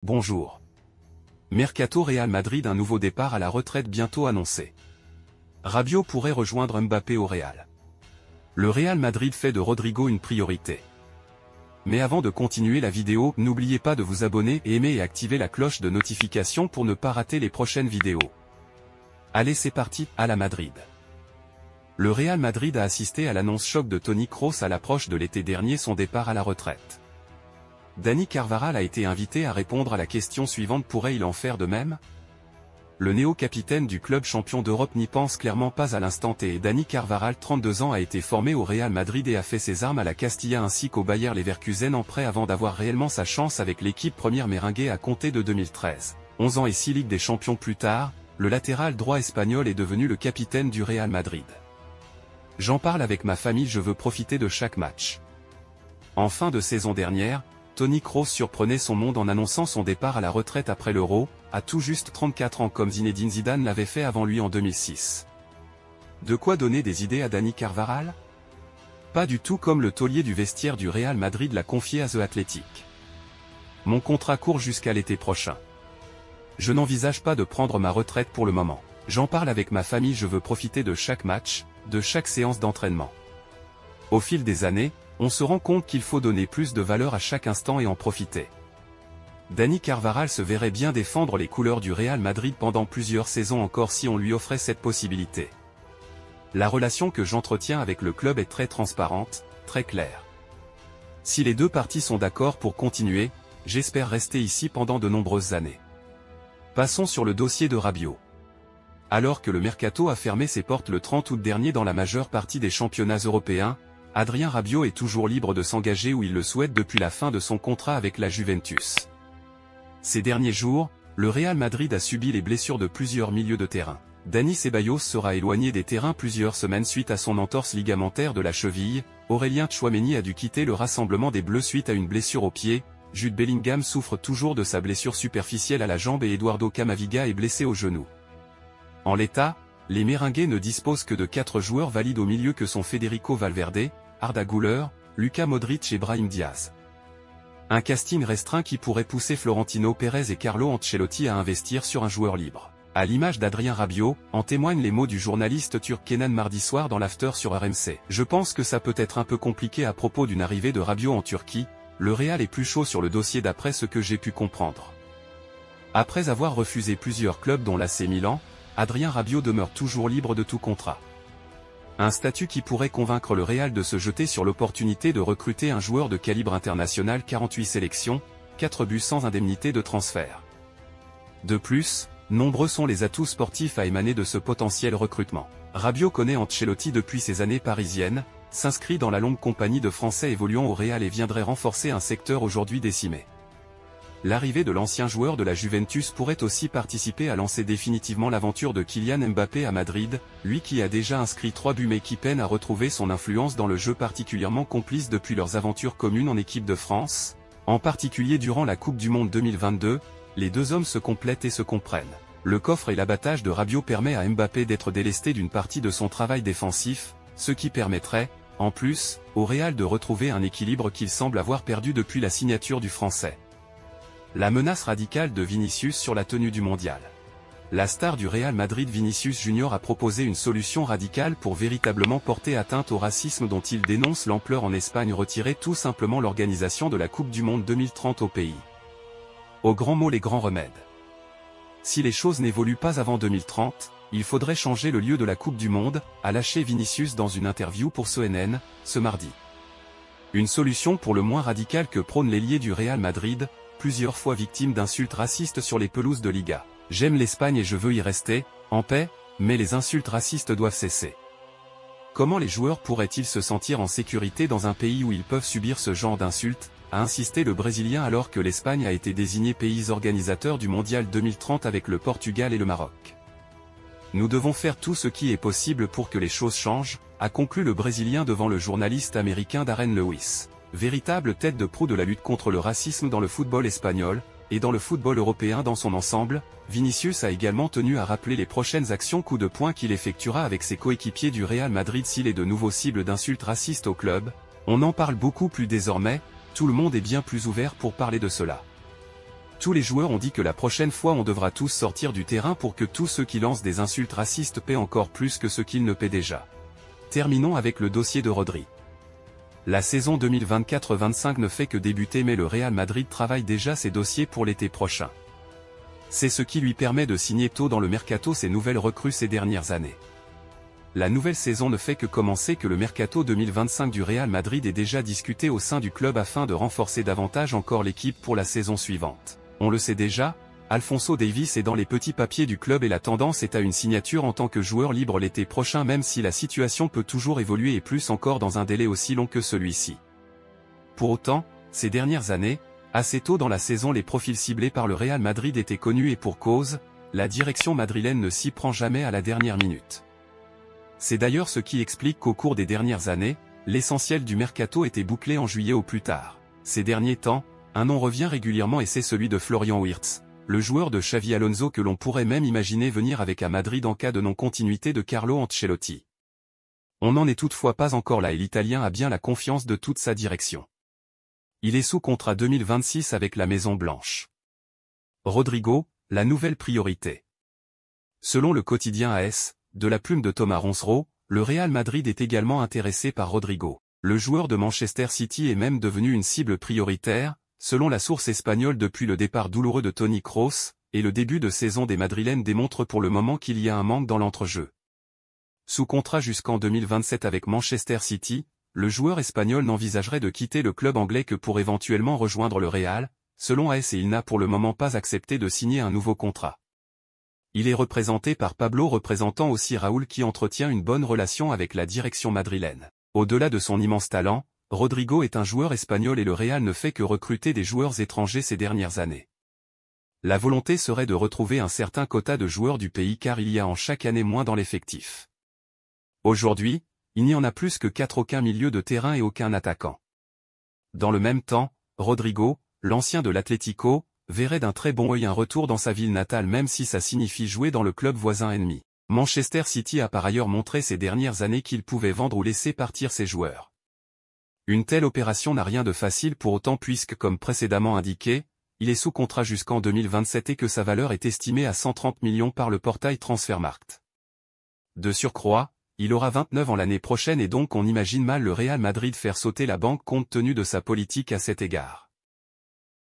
Bonjour. Mercato Real Madrid, un nouveau départ à la retraite bientôt annoncé. Rabiot pourrait rejoindre Mbappé au Real. Le Real Madrid fait de Rodrigo une priorité. Mais avant de continuer la vidéo, n'oubliez pas de vous abonner et aimer et activer la cloche de notification pour ne pas rater les prochaines vidéos. Allez, c'est parti, à la Madrid. Le Real Madrid a assisté à l'annonce choc de Toni Kroos à l'approche de l'été dernier, son départ à la retraite. Dani Carvajal a été invité à répondre à la question suivante: pourrait-il en faire de même? Le néo-capitaine du club champion d'Europe n'y pense clairement pas à l'instant T. Dani Carvajal, 32 ans, a été formé au Real Madrid et a fait ses armes à la Castilla ainsi qu'au Bayer Leverkusen en prêt avant d'avoir réellement sa chance avec l'équipe première merengue à compter de 2013. 11 ans et 6 Ligues des Champions plus tard, le latéral droit espagnol est devenu le capitaine du Real Madrid. J'en parle avec ma famille, je veux profiter de chaque match. En fin de saison dernière, Toni Kroos surprenait son monde en annonçant son départ à la retraite après l'Euro, à tout juste 34 ans, comme Zinedine Zidane l'avait fait avant lui en 2006. De quoi donner des idées à Dani Carvajal? Pas du tout, comme le taulier du vestiaire du Real Madrid l'a confié à The Athletic. Mon contrat court jusqu'à l'été prochain. Je n'envisage pas de prendre ma retraite pour le moment. J'en parle avec ma famille, je veux profiter de chaque match, de chaque séance d'entraînement. Au fil des années, on se rend compte qu'il faut donner plus de valeur à chaque instant et en profiter. Dani Carvajal se verrait bien défendre les couleurs du Real Madrid pendant plusieurs saisons encore si on lui offrait cette possibilité. La relation que j'entretiens avec le club est très transparente, très claire. Si les deux parties sont d'accord pour continuer, j'espère rester ici pendant de nombreuses années. Passons sur le dossier de Rabiot. Alors que le mercato a fermé ses portes le 30 août dernier dans la majeure partie des championnats européens, Adrien Rabiot est toujours libre de s'engager où il le souhaite depuis la fin de son contrat avec la Juventus. Ces derniers jours, le Real Madrid a subi les blessures de plusieurs milieux de terrain. Dani Ceballos sera éloigné des terrains plusieurs semaines suite à son entorse ligamentaire de la cheville, Aurélien Tchouaméni a dû quitter le rassemblement des Bleus suite à une blessure au pied, Jude Bellingham souffre toujours de sa blessure superficielle à la jambe et Eduardo Camavinga est blessé au genou. En l'état, les merengues ne disposent que de 4 joueurs valides au milieu que sont Federico Valverde, Arda Güler, Luka Modric et Brahim Diaz. Un casting restreint qui pourrait pousser Florentino Pérez et Carlo Ancelotti à investir sur un joueur libre. À l'image d'Adrien Rabiot, en témoignent les mots du journaliste turc Kenan mardi soir dans l'after sur RMC. Je pense que ça peut être un peu compliqué à propos d'une arrivée de Rabiot en Turquie, le Real est plus chaud sur le dossier d'après ce que j'ai pu comprendre. Après avoir refusé plusieurs clubs dont l'AC Milan, Adrien Rabiot demeure toujours libre de tout contrat. Un statut qui pourrait convaincre le Real de se jeter sur l'opportunité de recruter un joueur de calibre international, 48 sélections, 4 buts sans indemnité de transfert. De plus, nombreux sont les atouts sportifs à émaner de ce potentiel recrutement. Rabiot connaît Ancelotti depuis ses années parisiennes, s'inscrit dans la longue compagnie de Français évoluant au Real et viendrait renforcer un secteur aujourd'hui décimé. L'arrivée de l'ancien joueur de la Juventus pourrait aussi participer à lancer définitivement l'aventure de Kylian Mbappé à Madrid, lui qui a déjà inscrit 3 buts mais qui peine à retrouver son influence dans le jeu, particulièrement complice depuis leurs aventures communes en équipe de France. En particulier durant la Coupe du Monde 2022, les deux hommes se complètent et se comprennent. Le coffre et l'abattage de Rabiot permet à Mbappé d'être délesté d'une partie de son travail défensif, ce qui permettrait, en plus, au Real de retrouver un équilibre qu'il semble avoir perdu depuis la signature du Français. La menace radicale de Vinicius sur la tenue du mondial. La star du Real Madrid Vinicius Junior a proposé une solution radicale pour véritablement porter atteinte au racisme dont il dénonce l'ampleur en Espagne: retirer tout simplement l'organisation de la Coupe du Monde 2030 au pays. Aux grands mots les grands remèdes. Si les choses n'évoluent pas avant 2030, il faudrait changer le lieu de la Coupe du Monde, a lâché Vinicius dans une interview pour CNN, ce mardi. Une solution pour le moins radicale que prône l'ailier du Real Madrid, plusieurs fois victime d'insultes racistes sur les pelouses de Liga. J'aime l'Espagne et je veux y rester, en paix, mais les insultes racistes doivent cesser. Comment les joueurs pourraient-ils se sentir en sécurité dans un pays où ils peuvent subir ce genre d'insultes, a insisté le Brésilien alors que l'Espagne a été désigné pays organisateur du Mondial 2030 avec le Portugal et le Maroc. Nous devons faire tout ce qui est possible pour que les choses changent, a conclu le Brésilien devant le journaliste américain Darren Lewis. Véritable tête de proue de la lutte contre le racisme dans le football espagnol, et dans le football européen dans son ensemble, Vinicius a également tenu à rappeler les prochaines actions coup de poing qu'il effectuera avec ses coéquipiers du Real Madrid s'il est de nouveau cible d'insultes racistes au club. On en parle beaucoup plus désormais, tout le monde est bien plus ouvert pour parler de cela. Tous les joueurs ont dit que la prochaine fois on devra tous sortir du terrain pour que tous ceux qui lancent des insultes racistes paient encore plus que ce qu'ils ne paient déjà. Terminons avec le dossier de Rodri. La saison 2024-25 ne fait que débuter mais le Real Madrid travaille déjà ses dossiers pour l'été prochain. C'est ce qui lui permet de signer tôt dans le mercato ses nouvelles recrues ces dernières années. La nouvelle saison ne fait que commencer que le mercato 2025 du Real Madrid est déjà discuté au sein du club afin de renforcer davantage encore l'équipe pour la saison suivante. On le sait déjà, Alphonso Davies est dans les petits papiers du club et la tendance est à une signature en tant que joueur libre l'été prochain même si la situation peut toujours évoluer et plus encore dans un délai aussi long que celui-ci. Pour autant, ces dernières années, assez tôt dans la saison les profils ciblés par le Real Madrid étaient connus et pour cause, la direction madrilène ne s'y prend jamais à la dernière minute. C'est d'ailleurs ce qui explique qu'au cours des dernières années, l'essentiel du mercato était bouclé en juillet au plus tard. Ces derniers temps, un nom revient régulièrement et c'est celui de Florian Wirtz, le joueur de Xavi Alonso que l'on pourrait même imaginer venir avec à Madrid en cas de non-continuité de Carlo Ancelotti. On n'en est toutefois pas encore là et l'Italien a bien la confiance de toute sa direction. Il est sous contrat 2026 avec la Maison Blanche. Rodrigo, la nouvelle priorité. Selon le quotidien AS, de la plume de Thomas Ronsereau, le Real Madrid est également intéressé par Rodrigo. Le joueur de Manchester City est même devenu une cible prioritaire, selon la source espagnole depuis le départ douloureux de Toni Kroos, et le début de saison des Madrilènes démontre pour le moment qu'il y a un manque dans l'entrejeu. Sous contrat jusqu'en 2027 avec Manchester City, le joueur espagnol n'envisagerait de quitter le club anglais que pour éventuellement rejoindre le Real, selon AS et il n'a pour le moment pas accepté de signer un nouveau contrat. Il est représenté par Pablo représentant aussi Raúl qui entretient une bonne relation avec la direction madrilène. Au-delà de son immense talent, Rodrigo est un joueur espagnol et le Real ne fait que recruter des joueurs étrangers ces dernières années. La volonté serait de retrouver un certain quota de joueurs du pays car il y a en chaque année moins dans l'effectif. Aujourd'hui, il n'y en a plus que 4 aucun milieu de terrain et aucun attaquant. Dans le même temps, Rodrigo, l'ancien de l'Atlético, verrait d'un très bon œil un retour dans sa ville natale même si ça signifie jouer dans le club voisin ennemi. Manchester City a par ailleurs montré ces dernières années qu'il pouvait vendre ou laisser partir ses joueurs. Une telle opération n'a rien de facile pour autant puisque comme précédemment indiqué, il est sous contrat jusqu'en 2027 et que sa valeur est estimée à 130 millions par le portail Transfermarkt. De surcroît, il aura 29 ans l'année prochaine et donc on imagine mal le Real Madrid faire sauter la banque compte tenu de sa politique à cet égard.